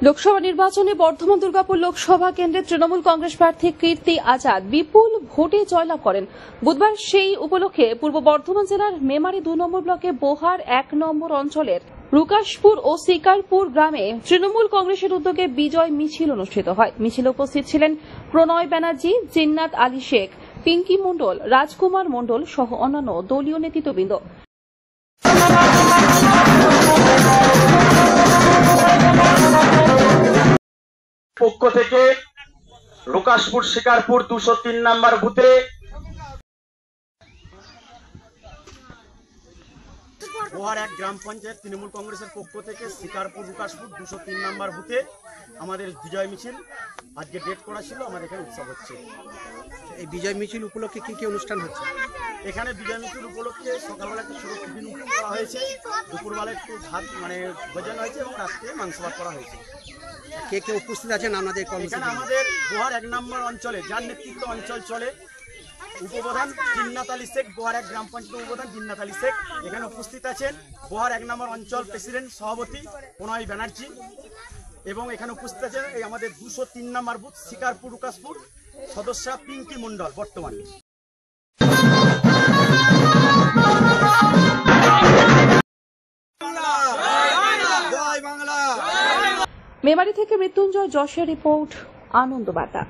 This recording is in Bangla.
লোকসভা নির্বাচনে বর্ধমান দুর্গাপুর লোকসভা কেন্দ্রে তৃণমূল কংগ্রেস প্রার্থী কীর্তি আজাদ বিপুল ভোটে জয়লাভ করেন। বুধবার সেই উপলক্ষে পূর্ব বর্ধমান জেলার মেমারি 2 নম্বর ব্লকে বোহার 1 নম্বর অঞ্চলের রুকাশপুর ও শিকারপুর গ্রামে তৃণমূল কংগ্রেসের উদ্যোগে বিজয় মিছিল অনুষ্ঠিত হয়। মিছিলে উপস্থিত ছিলেন প্রণয় ব্যানার্জি, জিন্নাত আলী শেখ, পিঙ্কি মণ্ডল, রাজকুমার মণ্ডল সহ অন্যান্য দলীয় নেতৃত্ববৃন্দ। পক্ষ থেকে রুকাশপুর শিকারপুর 203 নম্বর বুথে বোহার 1 গ্রাম পঞ্চায়েত তৃণমূল কংগ্রেসের পক্ষ থেকে শিকারপুর রুকাশপুর 203 নম্বর বুথে আমাদের বিজয় মিছিল আজকে ডেট করা ছিল। আমাদের এখানে উৎসব হচ্ছে। এই বিজয় মিছিল উপলক্ষে কি কি অনুষ্ঠান হচ্ছে? এখানে বিজয় মিছিল উপলক্ষে সকালবেলা একটু ছোট টিফিন করা হয়েছে, দুপুরবেলা একটু ভাত ভোজন হয়েছে এবং রাত্রে মাংস ভাত করা হয়েছে। কে কে উপস্থিত আছেন আপনাদের কর্মসূচিতে? এখানে আমাদের বোহার 1 নম্বর অঞ্চলে যার নেতৃত্ব অঞ্চল চলে উপপ্রধান জিন্নাত আলী শেখ, বোহার 1 গ্রাম পঞ্চায়েত উপপ্রধান জিন্নাত আলী শেখ এখানে উপস্থিত আছেন। বোহার 1 নম্বর অঞ্চল প্রেসিডেন্ট সভাপতি প্রণয় ব্যানার্জি এবং এখানে উপস্থিত আছেন এই আমাদের 203 নম্বর বুথ শিকারপুর রুকাশপুর সদস্যা পিঙ্কি মণ্ডল বর্তমানে। মেমারি থেকে মৃত্যুঞ্জয় যশের রিপোর্ট, আনন্দ বার্তা।